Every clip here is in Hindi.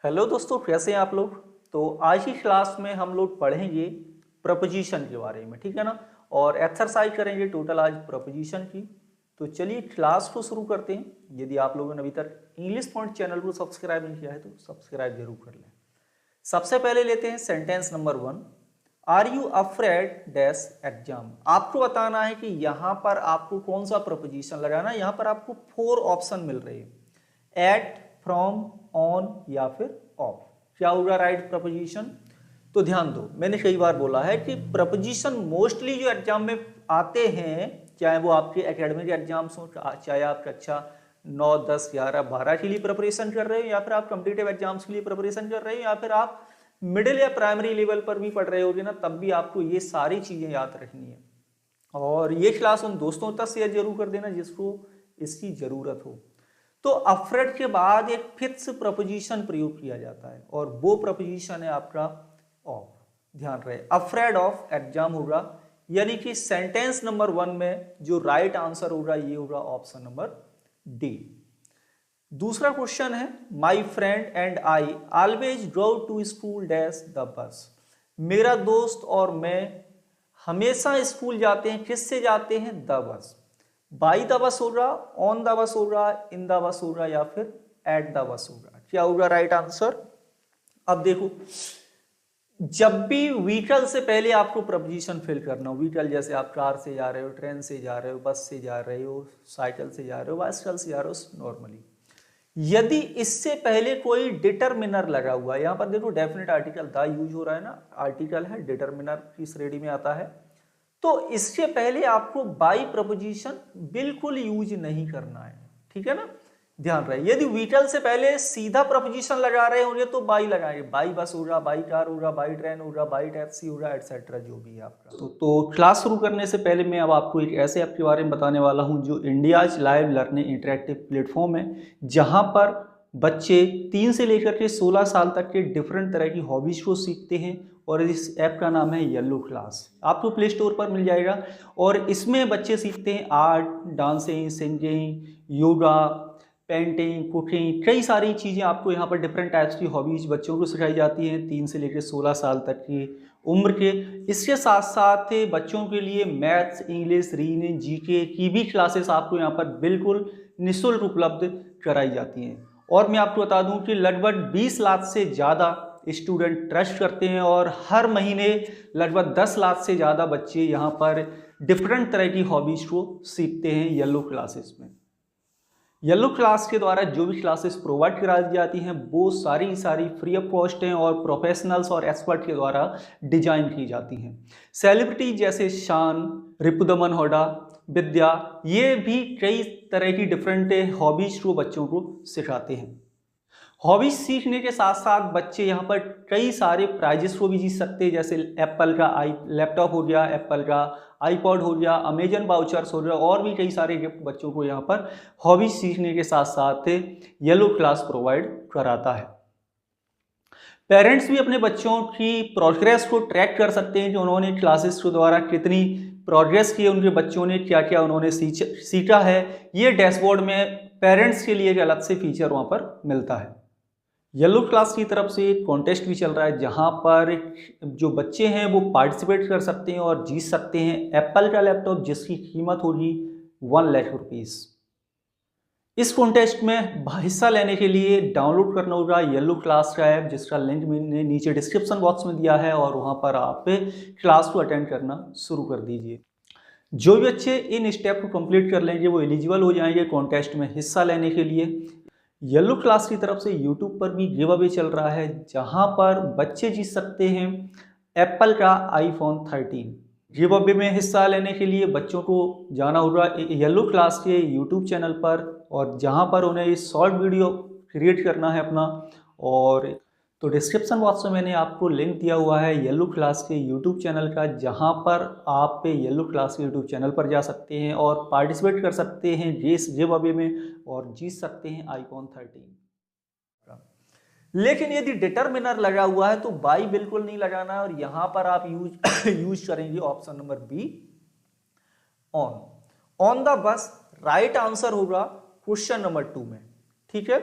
हेलो दोस्तों, कैसे हैं आप लोग। तो आज की क्लास में हम लोग पढ़ेंगे प्रपोजिशन के बारे में, ठीक है ना। और एक्सरसाइज करेंगे टोटल आज प्रपोजिशन की। तो चलिए क्लास को शुरू करते हैं। यदि आप लोगों ने अभी तक इंग्लिश पॉइंट चैनल को सब्सक्राइब नहीं किया है तो सब्सक्राइब जरूर कर लें। सबसे पहले लेते हैं sentence number 1। Are you afraid dash exam. आपको बताना है कि यहाँ पर आपको कौन सा प्रपोजिशन लगाना है। यहाँ पर आपको 4 ऑप्शन मिल रहे हैं, एट, फ्रॉम, ऑन या फिर ऑफ। क्या होगा राइट प्रपोजिशन। तो ध्यान दो, मैंने कई बार बोला है कि प्रपोजिशन मोस्टली जो एग्जाम में आते हैं, चाहे वो आपके एकेडमिक एग्जाम्स हो, चाहे आप कक्षा 9, 10, 11, 12 के लिए प्रिपरेशन कर रहे हो, या फिर आप कॉम्पिटिटिव एग्जाम्स के लिए प्रिपरेशन कर रहे हो, या फिर आप मिडिल या प्राइमरी लेवल पर भी पढ़ रहे होगे ना, तब भी आपको ये सारी चीजें याद रखनी है। और ये क्लास उन दोस्तों तक शेयर जरूर कर देना जिसको इसकी जरूरत हो। तो अफ्रेड के बाद एक फिक्स प्रपोजिशन प्रयोग किया जाता है और वो प्रपोजिशन है आपका ऑफ। ध्यान रहे, अफ्रेड ऑफ एग्जाम होगा, यानी कि सेंटेंस नंबर 1 में जो राइट आंसर होगा ये होगा ऑप्शन नंबर डी। दूसरा क्वेश्चन है, my friend and I always drive to school dash the bus. मेरा दोस्त और मैं हमेशा स्कूल जाते हैं, किससे जाते हैं, the bus. By the bus होगा, ऑन द बस होगा, इन द बस होगा या फिर एट द बस होगा। क्या होगा राइट आंसर। अब देखो, जब भी व्हीकल से पहले आपको प्रपोजिशन फिल करना हो, व्हीकल जैसे आप कार से जा रहे हो, ट्रेन से जा रहे हो, बस से जा रहे हो, साइकिल से जा रहे हो, बाइसिकल से जा रहे हो नॉर्मली, यदि इससे पहले कोई डिटरमिनर लगा हुआ है, यहां पर देखो डेफिनेट आर्टिकल द यूज हो रहा है ना, आर्टिकल है, डिटरमिनर की श्रेणी में आता है, तो इससे पहले आपको बाई प्रपोजिशन बिल्कुल यूज नहीं करना है, ठीक है ना। ध्यान रहे, यदि व्हीकल से पहले सीधा प्रपोजिशन लगा रहे होंगे तो बाई लगाएंगे, बाई बस होगा, बाई कार होगा, बाई ट्रेन होगा, बाई टैक्सी होगा, एटसेट्रा जो भी है आपका। तो क्लास शुरू करने से पहले मैं अब आपको एक ऐसे ऐप के बारे में बताने वाला हूं जो India's live learning interactive platform है, जहां पर बच्चे 3 से लेकर के 16 साल तक के डिफरेंट तरह की हॉबीज को सीखते हैं। और इस ऐप का नाम है येलो क्लास, आपको प्ले स्टोर पर मिल जाएगा। और इसमें बच्चे सीखते हैं art, dancing, singing, yoga, painting, cooking, कई सारी चीज़ें आपको यहाँ पर डिफरेंट टाइप्स की हॉबीज बच्चों को सिखाई जाती हैं 3 से लेकर 16 साल तक की उम्र के। इसके साथ साथ बच्चों के लिए मैथ्स, इंग्लिश, रीजनिंग, जीके की भी क्लासेस आपको यहाँ पर बिल्कुल निःशुल्क उपलब्ध कराई जाती हैं। और मैं आपको बता दूं कि लगभग 20 लाख से ज़्यादा स्टूडेंट ट्रस्ट करते हैं और हर महीने लगभग 10 लाख से ज़्यादा बच्चे यहाँ पर डिफरेंट तरह की हॉबीज को सीखते हैं येलो क्लासेस में। येलो क्लास के द्वारा जो भी क्लासेस प्रोवाइड कराई जाती हैं वो सारी फ्री ऑफ कॉस्ट हैं और प्रोफेशनल्स और एक्सपर्ट के द्वारा डिजाइन की जाती हैं। सेलिब्रिटी जैसे शान, रिपुदमन होडा, विद्या, ये भी कई तरह की डिफरेंट हॉबीज को बच्चों को सिखाते हैं। हॉबीज सीखने के साथ साथ बच्चे यहाँ पर कई सारे प्राइजेस को भी जीत सकते हैं, जैसे एप्पल का लैपटॉप हो गया, एप्पल का आईपॉड हो गया, अमेजन वाउचर्स हो गया, और भी कई सारे गिफ्ट बच्चों को यहाँ पर हॉबीज सीखने के साथ साथ येलो क्लास प्रोवाइड कराता है। पेरेंट्स भी अपने बच्चों की प्रोग्रेस को ट्रैक कर सकते हैं कि उन्होंने क्लासेस के द्वारा कितनी प्रोग्रेस की है, उनके बच्चों ने क्या क्या उन्होंने सीखा है। ये डैशबोर्ड में पेरेंट्स के लिए एक अलग से फीचर वहाँ पर मिलता है। येलो क्लास की तरफ से एक कॉन्टेस्ट भी चल रहा है जहां पर जो बच्चे हैं वो पार्टिसिपेट कर सकते हैं और जीत सकते हैं एप्पल का लैपटॉप जिसकी कीमत होगी 1 लाख रुपीस। इस कॉन्टेस्ट में हिस्सा लेने के लिए डाउनलोड करना होगा येलो क्लास का ऐप, जिसका लिंक मैंने नीचे डिस्क्रिप्शन बॉक्स में दिया है, और वहां पर आप क्लास को अटेंड करना शुरू कर दीजिए। जो भी बच्चे इन स्टेप को कंप्लीट कर लेंगे वो एलिजिबल हो जाएंगे कॉन्टेस्ट में हिस्सा लेने के लिए। येलो क्लास की तरफ से यूट्यूब पर भी गिव अवे चल रहा है जहां पर बच्चे जीत सकते हैं एप्पल का आईफोन 13। गिव अवे में हिस्सा लेने के लिए बच्चों को जाना होगा येलो क्लास के यूट्यूब चैनल पर, और जहां पर उन्हें शॉर्ट वीडियो क्रिएट करना है अपना। और तो डिस्क्रिप्शन बॉक्स में मैंने आपको लिंक दिया हुआ है येलो क्लास के यूट्यूब चैनल का, जहां पर आप येलो क्लास के यूट्यूब चैनल पर जा सकते हैं और पार्टिसिपेट कर सकते हैं इस गिव अवे में और जीत सकते हैं आईफोन 13। लेकिन यदि डिटरमिनर लगा हुआ है तो बाई बिल्कुल नहीं लगाना है, और यहां पर आप यूज करेंगे option number B, on the bus. Right answer होगा क्वेश्चन नंबर 2 में, ठीक है।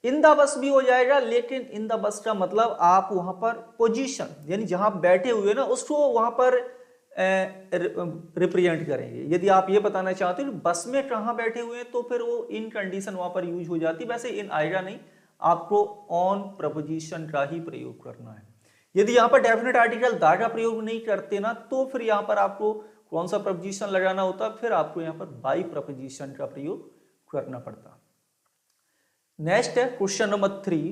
इन द बस भी हो जाएगा, लेकिन इन द बस का मतलब आप वहां पर पोजीशन यानी जहां बैठे हुए ना उसको वहां पर रिप्रेजेंट करेंगे। यदि आप ये बताना चाहते हो बस में कहाँ बैठे हुए हैं तो फिर वो इन कंडीशन वहां पर यूज हो जाती, वैसे इन आएगा नहीं, आपको ऑन प्रपोजिशन का ही प्रयोग करना है। यदि यहाँ पर डेफिनेट आर्टिकल द का प्रयोग नहीं करते ना तो फिर यहाँ पर आपको कौन सा प्रपोजिशन लगाना होता, फिर आपको यहाँ पर बाई प्रपोजिशन का प्रयोग करना पड़ता। नेक्स्ट है क्वेश्चन नंबर 3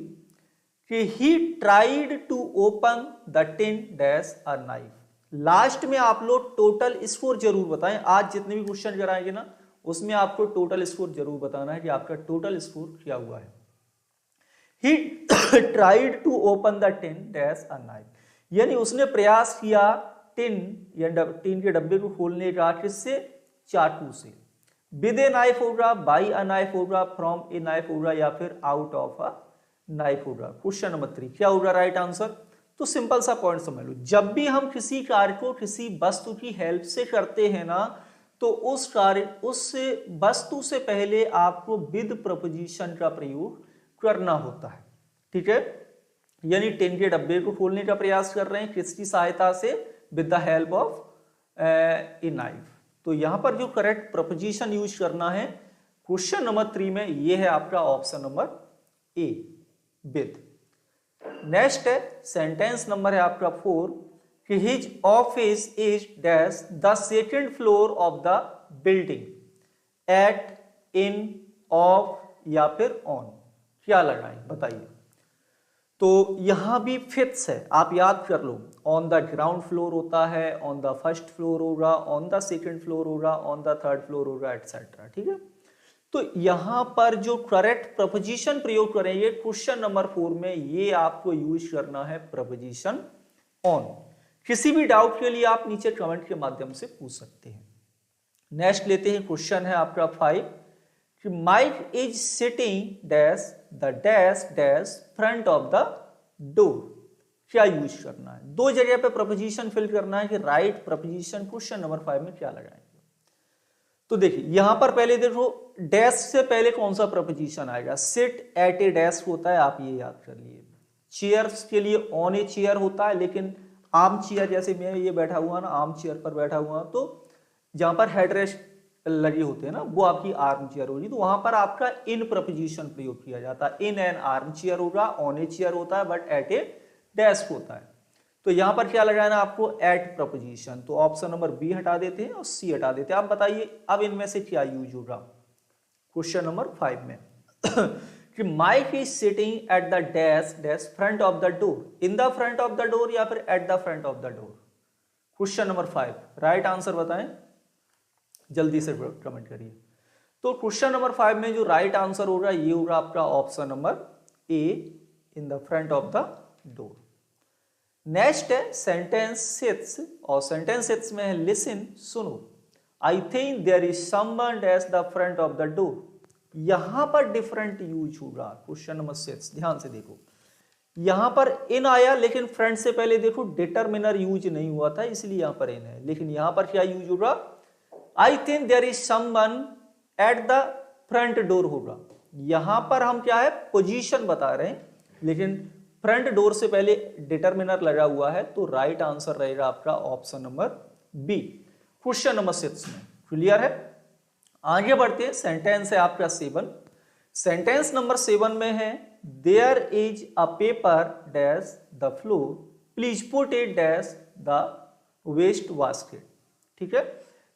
कि he tried to open the tin dash a knife. Last में आप लोग टोटल स्कोर जरूर बताएं, आज जितने भी क्वेश्चन कराएंगे ना उसमें आपको टोटल स्कोर जरूर बताना है कि आपका टोटल स्कोर क्या हुआ है। He tried to open the tin dash a knife, यानी उसने प्रयास किया टिन या टिन के डब्बे को खोलने का, किससे, चाकू से। विद ए नाइफ होगा, बाई अ नाइफ होगा, फ्रॉम ए नाइफ होगा, या फिर आउट ऑफ अ नाइफ होगा। क्वेश्चन नंबर 3 क्या होगा राइट आंसर? तो सिंपल सा पॉइंट समझ लो, जब भी हम किसी कार्य को किसी वस्तु की हेल्प से करते हैं ना तो उस कार्य उस वस्तु से पहले आपको विद प्रपोजिशन का प्रयोग करना होता है। ठीक है, यानी टिन के डब्बे को खोलने का प्रयास कर रहे हैं किसकी सहायता से, with the help of a knife. तो यहां पर जो करेक्ट प्रपोजिशन यूज करना है क्वेश्चन नंबर 3 में ये है आपका option number A, with. Next है सेंटेंस नंबर है आपका 4 कि his office is dash the second floor of the building, at, in, of या फिर ऑन, क्या लगाएं बताइए। तो यहां भी फिक्स है, आप याद कर लो, ऑन द ग्राउंड फ्लोर होता है, ऑन द फर्स्ट फ्लोर होगा, ऑन द सेकंड फ्लोर होगा, ऑन द थर्ड फ्लोर होगा, एटसेट्रा। ठीक है, तो यहां पर जो करेक्ट प्रपोजिशन प्रयोग करेंगे क्वेश्चन नंबर 4 में, ये आपको यूज करना है प्रपोजिशन ऑन। किसी भी डाउट के लिए आप नीचे कमेंट के माध्यम से पूछ सकते हैं। नेक्स्ट लेते हैं, क्वेश्चन है आपका 5 कि Mike is sitting dash the dash dash front of the door, क्या यूज करना है। दो जगह पे प्रपोजिशन फिल करना है कि राइट प्रपोजिशन क्वेश्चन नंबर 5 में क्या लगाएंगे। तो देखिए यहां पर पहले देखो डैश से पहले कौन सा प्रपोजिशन आएगा, सिट एट ए डैश होता है, आप ये याद कर लिए। चेयर्स के लिए ऑन ए चेयर होता है, लेकिन आर्म चेयर, जैसे मैं ये बैठा हुआ ना आर्म चेयर पर बैठा हुआ, तो जहां पर हेडरेस्ट लगे होते हैं ना वो आपकी आर्म चेयर होगी, तो वहां पर आपका इन प्रपोजिशन प्रयोग किया जाता है। इन एन आर्म चेयर होगा, ऑन ए चेयर होता है, बट एट ए डेस्क होता है। तो यहां पर क्या लगाना आपको, एट प्रपोजिशन। तो ऑप्शन नंबर बी हटा देते हैं और सी हटा देते हैं। आप बताइए अब इनमें से क्या यूज होगा क्वेश्चन नंबर 5 में कि Mike is sitting at the desk desk front of the door, in the front of the door या फिर at the front of the door. Question number 5 right answer बताएं, जल्दी से कमेंट करिए। तो क्वेश्चन नंबर 5 में जो राइट आंसर होगा ये होगा आपका option number A, in the front of the door. Next है सेंटेंस 6 और सेंटेंस 6 में है लिसन, सुनो, I think there is someone at the front of the door. यहां पर डिफरेंट यूज होगा क्वेश्चन नंबर 6, ध्यान से देखो। यहां पर इन आया लेकिन फ्रंट से पहले देखो डिटरमिनर यूज नहीं हुआ था, इसलिए यहां पर इन है। लेकिन यहां पर क्या यूज होगा, I think there is someone at the front door होगा। यहां पर हम क्या है पोजीशन बता रहे हैं, लेकिन फ्रंट डोर से पहले डिटरमिनर लगा हुआ है, तो राइट आंसर रहेगा आपका option number B question number 6 में। क्लियर है, आगे बढ़ते हैं। सेंटेंस है आपका 7। सेंटेंस नंबर 7 में है there is a paper dash the floor, please put it dash the waste basket. ठीक है,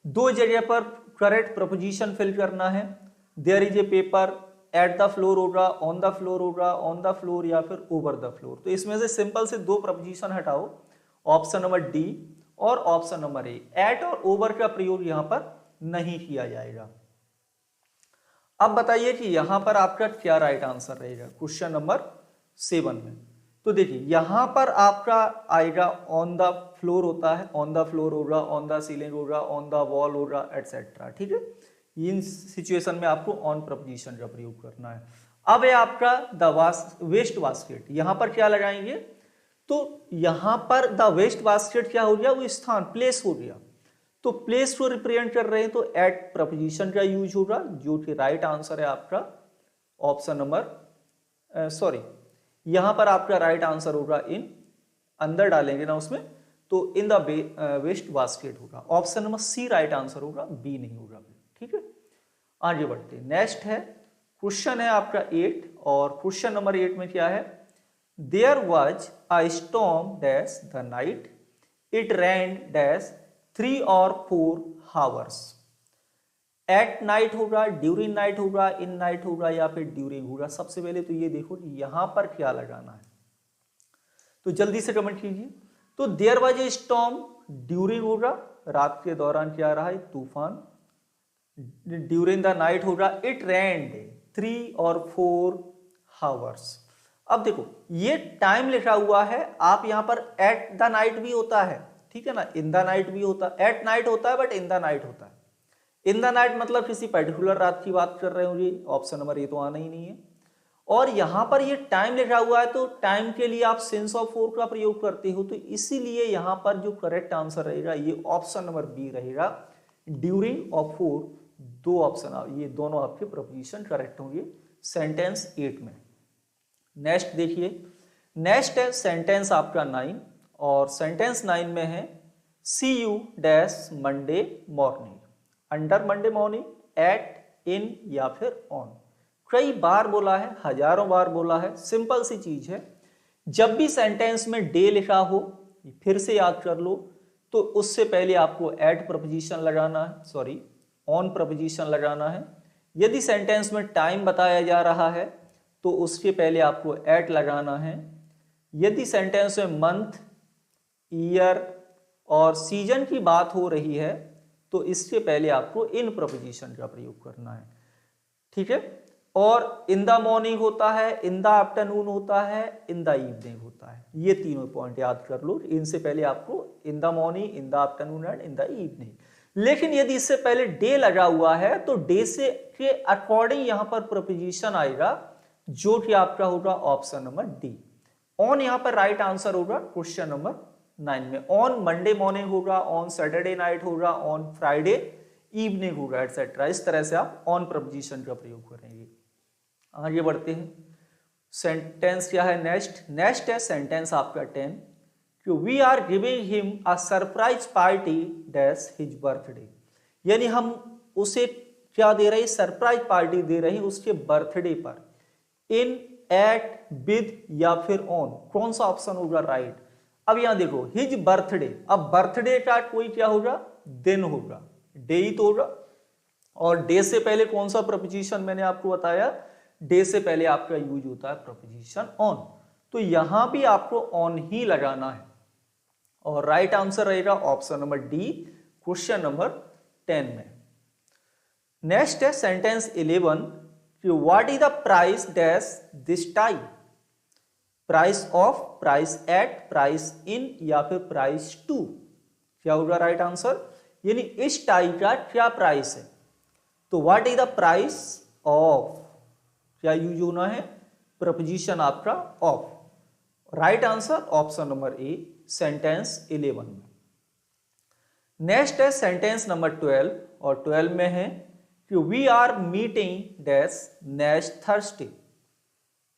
दो जगह पर करेक्ट प्रपोजिशन फिल करना है। There is a paper, at the floor होगा, ऑन द फ्लोर होगा, ऑन द फ्लोर या फिर ओवर द फ्लोर। तो इसमें से सिंपल से दो प्रपोजिशन हटाओ, ऑप्शन नंबर डी और ऑप्शन नंबर ए। एट और ओवर का प्रयोग यहां पर नहीं किया जाएगा। अब बताइए कि यहां पर आपका क्या राइट आंसर रहेगा क्वेश्चन नंबर 7 में। तो देखिए यहां पर आपका आएगा ऑन द फ्लोर होता है, ऑन द फ्लोर होगा, ऑन द सीलिंग होगा, ऑन द वॉल होगा, एटसेट्रा। ठीक है, इन सिचुएशन में आपको ऑन प्रपोजिशन का प्रयोग करना है। अब है आपका द वेस्ट बास्केट, यहां पर क्या लगाएंगे, तो यहां पर द वेस्ट बास्केट क्या हो गया, वो स्थान, प्लेस हो गया। तो प्लेस को रिप्रेजेंट कर रहे हैं तो एट प्रपोजिशन का यूज होगा, जो कि राइट आंसर है आपका ऑप्शन नंबर सॉरी, यहां पर आपका राइट आंसर होगा इन, अंदर डालेंगे ना उसमें, तो इन द वेस्ट बास्केट होगा। Option number C right answer होगा, बी नहीं होगा। ठीक है, आगे बढ़ते हैं। नेक्स्ट है क्वेश्चन है आपका 8, और क्वेश्चन नंबर 8 में क्या है, there was a storm dash the night, it ran dash 3 और 4 हावर्स। एट नाइट होगा, ड्यूरिंग नाइट होगा, इन नाइट होगा, या फिर ड्यूरिंग होगा। सबसे पहले तो ये देखो यहां पर क्या लगाना है, तो जल्दी से कमेंट कीजिए। तो there was a storm, during होगा, रात के दौरान क्या रहा है, तूफान। ड्यूरिंग द नाइट होगा, इट रेन्ड 3 और 4 हावर्स। अब देखो ये टाइम लिखा हुआ है, आप यहां पर एट द नाइट भी होता है, ठीक है ना, इन द नाइट भी होता है, एट नाइट होता है बट इन द नाइट होता है। इन द नाइट मतलब किसी पर्टिकुलर रात की बात कर रहे होंगे, ऑप्शन नंबर ए तो आना ही नहीं है। और यहां पर ये टाइम लिखा हुआ है, तो टाइम के लिए आप सेंस ऑफ 4 का प्रयोग करते हो, तो इसीलिए यहां पर जो करेक्ट आंसर रहेगा ये ऑप्शन नंबर बी रहेगा, ड्यूरिंग ऑफ 4। दो ऑप्शन, ये दोनों आपके प्रपोजिशन करेक्ट होंगे सेंटेंस 8 में। नेक्स्ट देखिए, नेक्स्ट है सेंटेंस आपका 9, और सेंटेंस 9 में है see you dash Monday morning, under Monday morning, at, in या फिर ऑन। कई बार बोला है, हजारों बार बोला है, सिंपल सी चीज है। जब भी सेंटेंस में डे लिखा हो, फिर से याद कर लो, तो उससे पहले आपको एट प्रपोजिशन लगाना है, सॉरी ऑन प्रपोजिशन लगाना है। यदि सेंटेंस में टाइम बताया जा रहा है तो उसके पहले आपको एट लगाना है। यदि सेंटेंस में मंथ, ईयर और सीजन की बात हो रही है तो इसके पहले आपको इन प्रपोजिशन का प्रयोग करना है, ठीक है। और इन द मॉर्निंग होता है, इन द आफ्टरनून होता है, इन द इवनिंग होता है। ये तीनों पॉइंट याद कर लो, इनसे पहले आपको इन the morning, in the afternoon and in the evening. लेकिन यदि इससे पहले डे लगा हुआ है तो डे से के अकॉर्डिंग यहां पर प्रपोजिशन आएगा, जो कि आपका होगा ऑप्शन नंबर डी। ऑन यहां पर राइट आंसर होगा क्वेश्चन नंबर 9 में। ऑन मंडे मॉर्निंग होगा, ऑन सैटरडे नाइट होगा, ऑन फ्राइडे इवनिंग होगा, एटसेट्रा। इस तरह से आप ऑन प्रपोजिशन का प्रयोग करेंगे। आगे बढ़ते हैं। सेंटेंस क्या है नेक्स्ट, नेक्स्ट है सेंटेंस आपका 10, कि we are giving him a surprise party dash his birthday. यानी हम उसे क्या दे रहे हैं, सरप्राइज पार्टी दे रहे हैं उसके बर्थडे पर। इन, एट, विद या फिर ऑन, कौन सा ऑप्शन होगा राइट। अब यहां देखो हिज बर्थडे, अब बर्थडे का कोई क्या होगा, दिन होगा, डे ही तो होगा। और डे से पहले कौन सा प्रपोजिशन मैंने आपको बताया, डे से पहले आपका यूज होता है प्रपोजिशन ऑन, तो यहां भी आपको ऑन ही लगाना है। और राइट आंसर रहेगा option number D, question number 10 में। नेक्स्ट है सेंटेंस 11, कि what is the price dash this tie. Price of, price at, price in या फिर प्राइस टू, क्या होगा राइट आंसर। यानी इस टाई का क्या प्राइस है, तो what is the price of, क्या यूज होना है, प्रपोजिशन आपका of. Right answer option number A, sentence 11 में। नेक्स्ट है सेंटेंस नंबर 12, और 12 में है कि we are meeting dash next Thursday.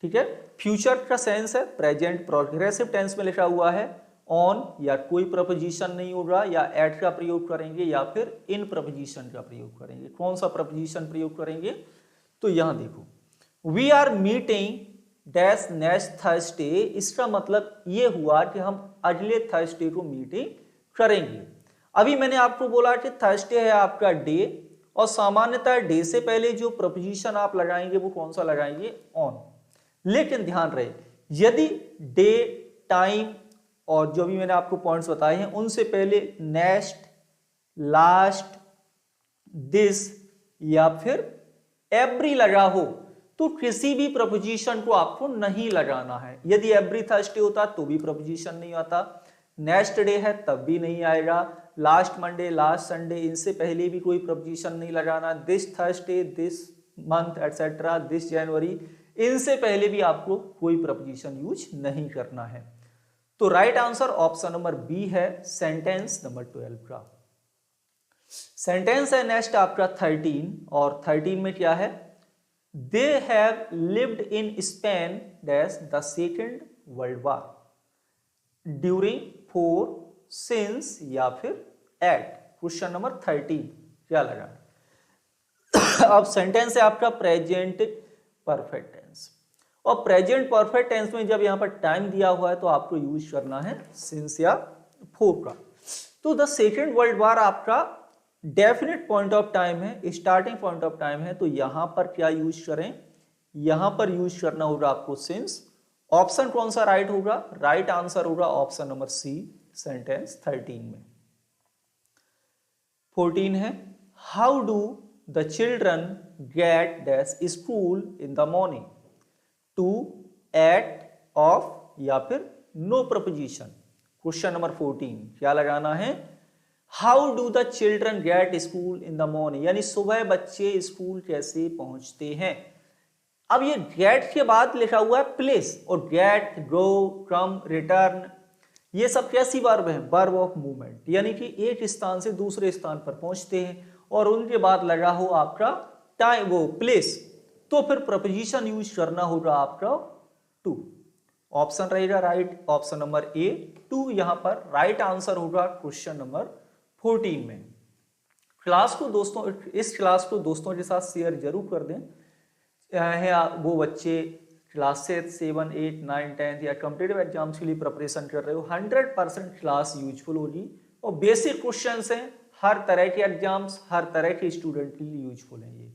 ठीक है, फ्यूचर का सेंस है, प्रेजेंट प्रोग्रेसिव टेंस में लिखा हुआ है। ऑन या कोई प्रपोजिशन नहीं होगा, या एट का प्रयोग करेंगे या फिर इन प्रपोजिशन का प्रयोग करेंगे। कौन सा प्रपोजिशन प्रयोग करेंगे, तो यहां देखो we are meeting dash next Thursday, इसका मतलब ये हुआ कि हम अगले थर्सडे को मीटिंग करेंगे। अभी मैंने आपको बोला कि थर्सडे है आपका डे, और सामान्यतः डे से पहले जो प्रपोजिशन आप लगाएंगे वो कौन सा लगाएंगे, ऑन। लेकिन ध्यान रहे, यदि डे, टाइम और जो भी मैंने आपको पॉइंट्स बताए हैं उनसे पहले नेक्स्ट, लास्ट, दिस या फिर एवरी लगा हो तो किसी भी प्रपोजिशन को आपको नहीं लगाना है। यदि एवरी थर्सडे होता तो भी प्रपोजिशन नहीं आता, नेक्स्ट डे है तब भी नहीं आएगा, लास्ट मंडे, लास्ट संडे, इनसे पहले भी कोई प्रपोजिशन नहीं लगाना, this Thursday, this month etcetera, this जनवरी, इनसे पहले भी आपको कोई प्रपोजिशन यूज नहीं करना है। तो right answer option number B है, सेंटेंस नंबर 12 का। सेंटेंस है नेक्स्ट आपका 13, और 13 में क्या है, they have lived in Spain dash the second world war during, four, since या फिर एट। क्वेश्चन नंबर 13 क्या लगा? अब सेंटेंस है आपका प्रेजेंट परफेक्ट टेंस, और प्रेजेंट परफेक्ट टेंस में जब यहां पर टाइम दिया हुआ है तो आपको यूज करना है सिंस या फोर का। तो द सेकेंड वर्ल्ड वार आपका डेफिनेट पॉइंट ऑफ टाइम है, स्टार्टिंग पॉइंट ऑफ टाइम है, तो यहां पर क्या यूज करें? यहां पर यूज करना होगा आपको सिंस। ऑप्शन कौन सा राइट होगा? राइट आंसर होगा ऑप्शन नंबर सी, सेंटेंस 13 में। 14 है how do the children get dash school in the morning, to, at, of या फिर नो प्रपोजिशन। क्वेश्चन नंबर 14 क्या लगाना है? How do the children gate school in the morning, यानी सुबह बच्चे स्कूल कैसे पहुंचते हैं। अब ये गेट के बाद लिखा हुआ है प्लेस, और गेट, गो, कम, रिटर्न ये सब कैसी वर्ब है? वर्ब ऑफ मूवमेंट, यानी कि एक स्थान से दूसरे स्थान पर पहुंचते हैं और उनके बाद लगा हो आपका टाइम, वो प्लेस, तो फिर प्रपोजिशन यूज करना होगा आपका टू। ऑप्शन रहेगा right, option number A to यहां पर राइट आंसर होगा क्वेश्चन नंबर 14 में। क्लास को दोस्तों, इस क्लास को दोस्तों के साथ शेयर जरूर कर दें, है वो बच्चे क्लास 7, 8, 9, 10 या कॉम्पिटिटिव एग्जाम्स के लिए प्रिपरेशन कर रहे हो। 100% क्लास यूजफुल होगी और बेसिक क्वेश्चंस हैं, हर तरह के एग्जाम्स, हर तरह के स्टूडेंट के लिए यूजफुल है ये।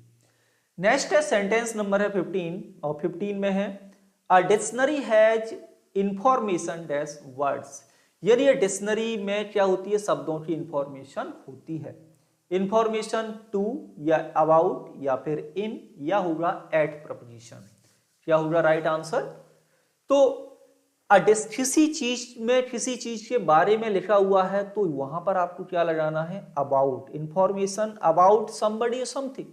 नेक्स्ट है सेंटेंस नंबर है 15, और 15 में है a dictionary has information dash words, यानी ये डिक्शनरी में क्या होती है? शब्दों की इंफॉर्मेशन होती है। इंफॉर्मेशन टू या अबाउट या फिर इन या होगा एट प्रपोजिशन, क्या होगा राइट आंसर? तो किसी चीज में, किसी चीज के बारे में लिखा हुआ है तो वहां पर आपको क्या लगाना है? अबाउट, इंफॉर्मेशन अबाउट समबडी और समथिंग,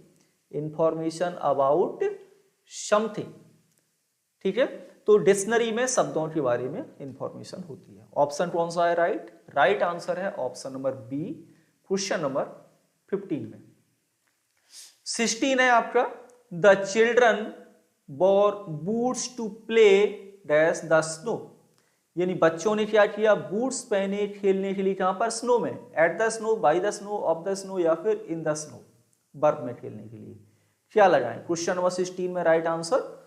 इंफॉर्मेशन अबाउट समथिंग, ठीक है। तो डिक्शनरी में शब्दों के बारे में इंफॉर्मेशन होती है। ऑप्शन कौन सा है राइट? राइट आंसर है option number B, question number 15 में। 16 है आपका the children wore boots to play dash the snow, यानी बच्चों ने क्या किया? बूट्स पहने खेलने के लिए, कहां पर? स्नो में। At the snow, by the snow, of the snow या फिर इन द स्नो, बर्फ में खेलने के लिए। क्या लगाएं? क्वेश्चन नंबर 16 में राइट आंसर।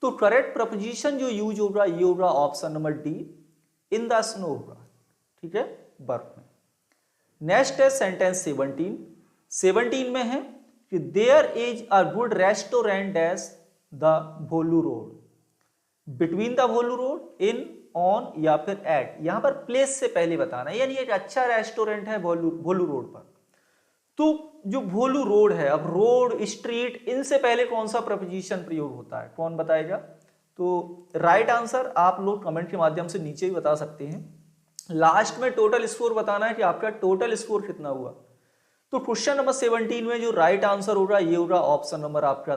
तो करेक्ट प्रपोजिशन जो यूज होगा ये होगा option number D, in the snow होगा, ठीक है, बर्फ में। नेक्स्ट है सेंटेंस 17। 17 में है कि there is a good restaurant dash the Bholu road, between the Bholu road, in, on या फिर एट। यहां पर प्लेस से पहले बताना है, यानी एक अच्छा रेस्टोरेंट है भोलू रोड पर। तो जो भोलू रोड है, अब रोड, स्ट्रीट, इनसे पहले कौन सा प्रपोजिशन प्रयोग होता है? कौन बताएगा? तो राइट आंसर आप लोग कमेंट के माध्यम से नीचे ही बता सकते हैं। लास्ट में टोटल स्कोर बताना है कि आपका टोटल स्कोर कितना हुआ। तो क्वेश्चन नंबर 17 में जो राइट आंसर होगा ये होगा ऑप्शन नंबर आपका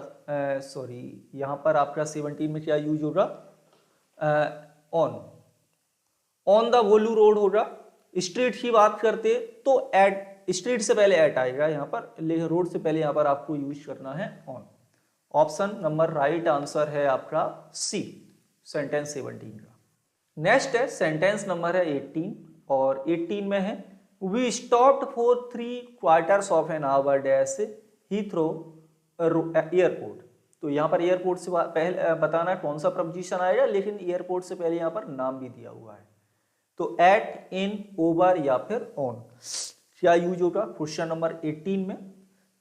यहां पर आपका 17 में क्या यूज होगा? ऑन द भोलू रोड होगा। स्ट्रीट की बात करते तो एट, स्ट्रीट से पहले एट आएगा यहाँ पर, लेकिन रोड से पहले यहाँ पर आपको यूज करना है on. Option number right answer है आपका सी, सेंटेंस 17 का। नेक्स्ट है सेंटेंस नंबर है 18, और 18 में है we stopped for 3 quarters of an hour dash Heathrow airport. तो यहाँ पर एयरपोर्ट से पहले बताना है कौन सा प्रपोजिशन आएगा, लेकिन एयरपोर्ट से पहले यहाँ पर नाम भी दिया हुआ है। तो एट, इन, ओवर या फिर ऑन क्या यूज होगा क्वेश्चन नंबर 18 में?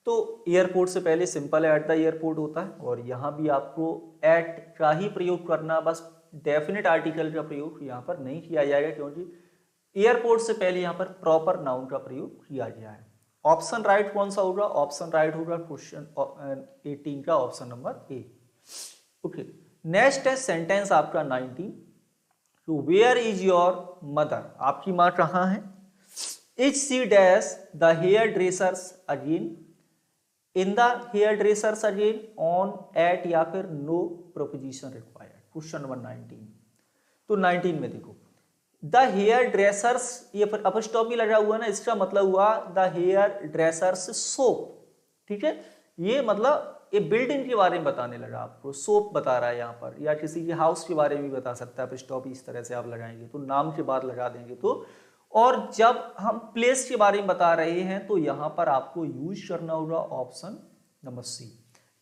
तो एयरपोर्ट से पहले सिंपल एट द एयरपोर्ट होता है, और यहां भी आपको एट का ही प्रयोग करना, बस डेफिनेट आर्टिकल का प्रयोग यहां पर नहीं किया जाएगा, क्योंकि एयरपोर्ट से पहले यहां पर प्रॉपर नाउन का प्रयोग किया गया है। ऑप्शन राइट कौन सा होगा? ऑप्शन राइट होगा क्वेश्चन 18 का ऑप्शन नंबर ए। ओके, नेक्स्ट है सेंटेंस आपका 19। तो वेयर इज योर मदर, आपकी माँ कहाँ है? Is she dash the hairdresser's again, in the hairdresser's again, on, at या फिर no preposition required. Question number 19। तो 19 में देखो द हेयर ड्रेसर्स, ये फिर अपस्टॉप भी लगा हुआ ना, इसका मतलब हुआ द हेयर ड्रेसर्स सोप, ठीक है। ये मतलब ये बिल्डिंग के बारे में बताने लगा, आपको सोप बता रहा है यहाँ पर, या किसी के हाउस के बारे में भी बता सकता है। आप स्टॉप इस तरह से आप लगाएंगे तो नाम के बाद लगा देंगे तो। और जब हम प्लेस के बारे में बता रहे हैं तो यहाँ पर आपको यूज करना होगा option number C,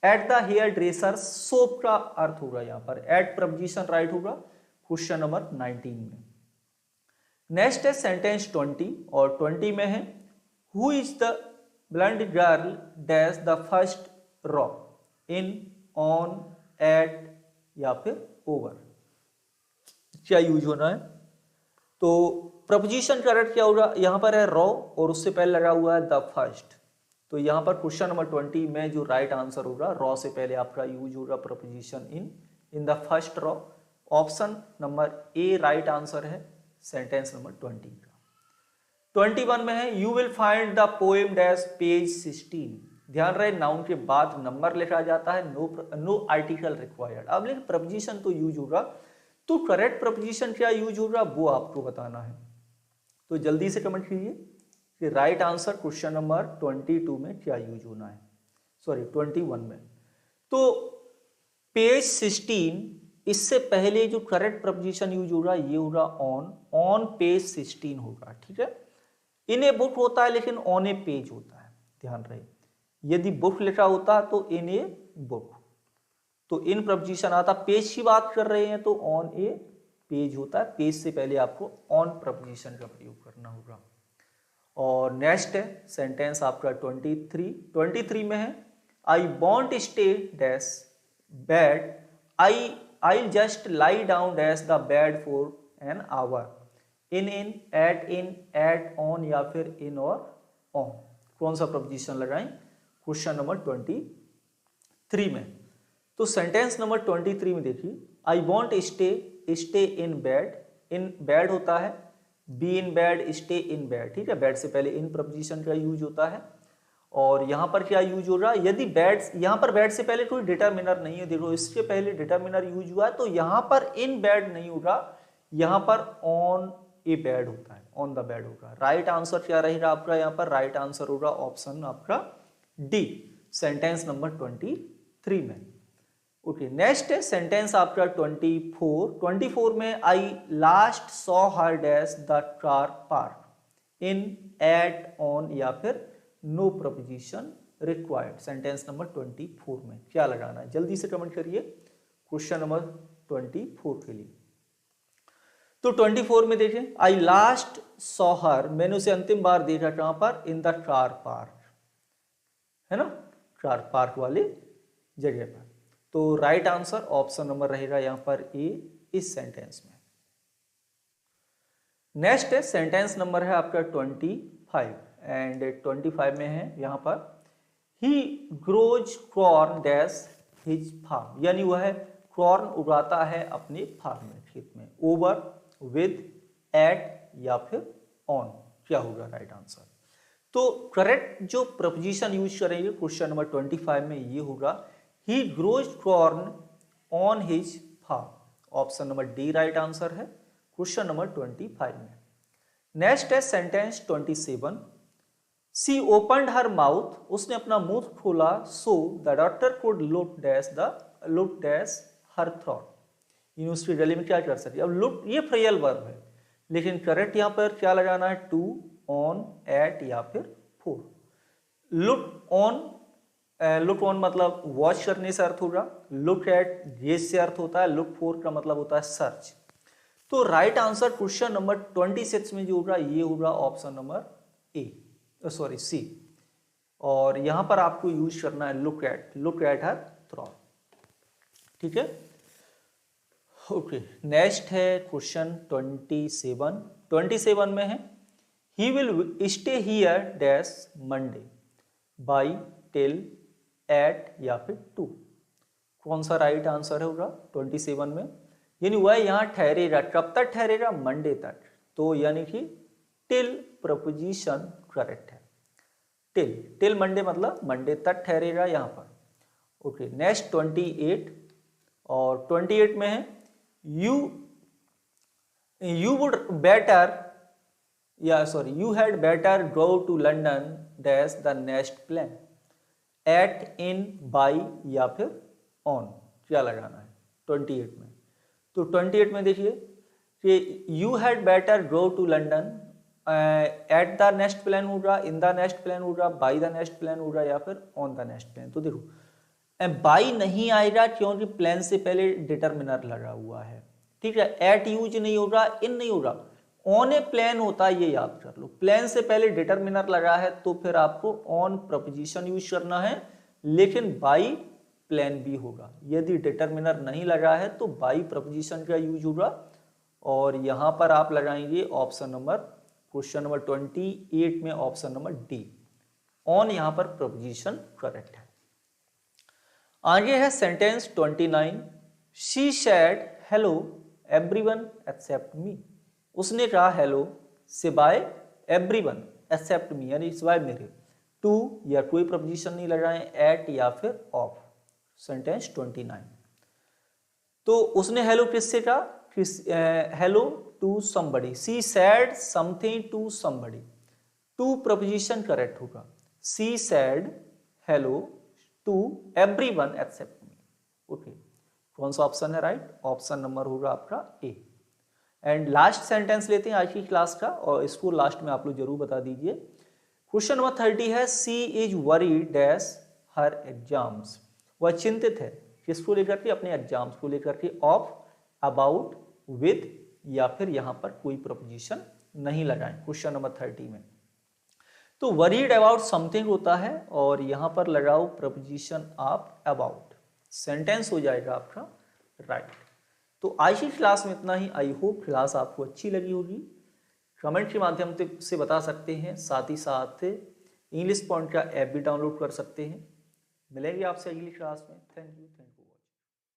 at the hairdresser. सोप का अर्थ होगा यहाँ पर एट प्रपोजिशन राइट होगा क्वेश्चन नंबर 19 में। नेक्स्ट है सेंटेंस 20 और 20 में है who is the blind girl dash the first row in, on, at या फिर ओवर, क्या यूज होना है। तो प्रपोजिशन करेक्ट क्या होगा, यहाँ पर है रॉ और उससे पहले लगा हुआ है द फर्स्ट। तो यहाँ पर क्वेश्चन नंबर 20 में जो राइट आंसर होगा रॉ से पहले आपका यूज होगा preposition in the first raw. Option number A right answer है सेंटेंस नंबर 20 का। 21 में है you will find the poem dash page 16। ध्यान रहे नाउन के बाद नंबर लिखा जाता है, नो आर्टिकल रिक्वायर्ड। अब लेकिन प्रपोजिशन तो यूज होगा, तो करेक्ट प्रपोजिशन क्या यूज होगा वो आपको बताना है। तो जल्दी से कमेंट कीजिए कि राइट आंसर क्वेश्चन नंबर 22 में क्या यूज होना है, सॉरी 21 में। तो पेज 16 इससे पहले जो करेक्ट प्रपोजिशन यूज होगा ये होगा ऑन पेज 16 होगा, ठीक है। इन ए बुक होता है लेकिन ऑन ए पेज होता है, ध्यान रहे। यदि बुक लिखा होता है तो इन ए बुक, तो इन प्रपोजिशन आता। पेज की बात कर रहे हैं तो ऑन ए पेज होता है, पेज से पहले आपको ऑन प्रपोजिशन का प्रयोग करना होगा। और नेक्स्ट है सेंटेंस आपका 23 में है I want stay dash bed, I just lie down dash the bed for an hour. In, at, on या फिर इन और ऑन, कौन सा प्रपोजिशन लगाएं क्वेश्चन नंबर 23 में। तो सेंटेंस नंबर 23 में देखिए आई वॉन्ट स्टे इन बेड होता है, be in bed, stay in bed, ठीक है। बेड से पहले इन प्रपोजिशन का यूज होता है। और यहाँ पर क्या यूज हो रहा है, यदि बेड, यहाँ पर बेड से पहले कोई डिटर्मिनर नहीं है, देखो इसके पहले डिटर्मिनर यूज हुआ है तो यहाँ पर इन बेड नहीं होगा, यहाँ पर ऑन ए बेड होता है, ऑन द बेड होगा। राइट आंसर क्या रहेगा आपका, यहाँ पर राइट आंसर होगा ऑप्शन आपका डी, सेंटेंस नंबर 23 में। ओके, नेक्स्ट है सेंटेंस आपका 24 में I last saw her dash the car park. In, at, on या फिर no preposition required. Sentence number 24 में क्या लगाना है, जल्दी से कमेंट करिए क्वेश्चन नंबर 24 के लिए। तो 24 में देखिए आई लास्ट सॉ हर, मैंने उसे अंतिम बार देखा कहां पर, इन द कार पार्क, है ना, कार पार्क वाली जगह पर। तो राइट आंसर ऑप्शन नंबर रहेगा यहां पर ए इस सेंटेंस में। नेक्स्ट है सेंटेंस नंबर है आपका 25 एंड 25 में है यहां पर he grows corn dash his farm, यानी वह कॉर्न उगाता है अपने फार्म में, खेत में। ओवर, विद, एट या फिर ऑन, क्या होगा राइट आंसर। तो करेक्ट जो प्रपोजिशन यूज करेंगे क्वेश्चन नंबर 25 में ये होगा ही grows corn on his farm. Option number D right answer है क्वेश्चन नंबर 25 में। नेक्स्ट है sentence 27 she opened her mouth, उसने अपना मुंह खोला, so the doctor could look dash her throat, उसके गले में क्या कर सकती है। अब लुक ये फ्रेयल वर्ब है लेकिन करेक्ट यहां पर क्या लगाना है, टू, ऑन, एट या फिर फोर। लुक ऑन मतलब वॉच करने से अर्थ होगा, लुक एट गेज से अर्थ होता है, लुक फॉर का मतलब होता है सर्च। तो राइट आंसर क्वेश्चन नंबर 26 में जो होगा ये होगा ऑप्शन नंबर सी। और यहां पर आपको यूज करना है लुक एट हर थ्रोट, ठीक है। ओके, नेक्स्ट है क्वेश्चन 27 में है he will stay here dash Monday by, till, at या फिर टू। कौन सा राइट आंसर होगा 27 में, यानी वह यहां ठहरेगा, कब तक ठहरेगा, मंडे तक। तो यानी कि टिल प्रपोजिशन करेक्ट है, टिल मंडे मतलब मंडे तक ठहरेगा यहां पर। ओके, नेक्स्ट 28 और 28 में है you had better go to London dash the next plan at, in, by या फिर ऑन, क्या लगाना है 28 में। तो 28 में देखिए कि you had better go to London, at the next plan होगा, इन द नेक्स्ट प्लान होगा, बाई द नेक्स्ट प्लान होगा या फिर ऑन द नेक्स्ट प्लान। तो देखो बाई नहीं आएगा क्योंकि प्लान से पहले डिटरमिनर लगा हुआ है, ठीक है। एट यूज नहीं होगा, इन नहीं होगा, ऑन ए प्लान होता है, ये याद कर लो। प्लान से पहले डिटरमिनर लगा है तो फिर आपको ऑन प्रपोजिशन यूज करना है, लेकिन बाई प्लान भी होगा। यदि डिटरमिनर नहीं लगा है तो बाई प्रपोजिशन का यूज होगा, और यहां पर आप लगाएंगे ऑप्शन नंबर, क्वेश्चन नंबर 28 में ऑप्शन नंबर डी, ऑन यहां पर प्रपोजिशन करेक्ट है। आगे है sentence 29, she said hello everyone except me. उसने कहा हेलो सिवाय एवरीवन एक्सेप्ट मी, यानी सिवाय मेरे। टू या कोई प्रपोजिशन नहीं लगाएं, एट या फिर ऑफ। सेंटेंस 29। तो उसने हेलो किससे कहा, hello to somebody, she said something to somebody. To preposition correct होगा, she said hello to everyone except me. Okay, कौन सा ऑप्शन है राइट? ऑप्शन नंबर होगा आपका ए। एंड लास्ट सेंटेंस लेते हैं आज की क्लास का, और इसको लास्ट में आप लोग जरूर बता दीजिए। क्वेश्चन नंबर 30 है, she is worried dash her exams. वह चिंतित है किसको लेकर के? अपने एग्जाम्स को लेकर के। ऑफ, अबाउट, विद या फिर यहां पर कोई प्रपोजिशन नहीं लगाएं क्वेश्चन नंबर 30 में। तो वरीड अबाउट समथिंग होता है और यहां पर लगाओ प्रपोजिशन ऑफ अबाउट, सेंटेंस हो जाएगा आपका राइट। तो आज की क्लास में इतना ही। आई होप क्लास आपको अच्छी लगी होगी। कमेंट के माध्यम से बता सकते हैं, साथ ही साथ इंग्लिश पॉइंट का ऐप भी डाउनलोड कर सकते हैं। मिलेंगे आपसे अगली क्लास में। Thank you.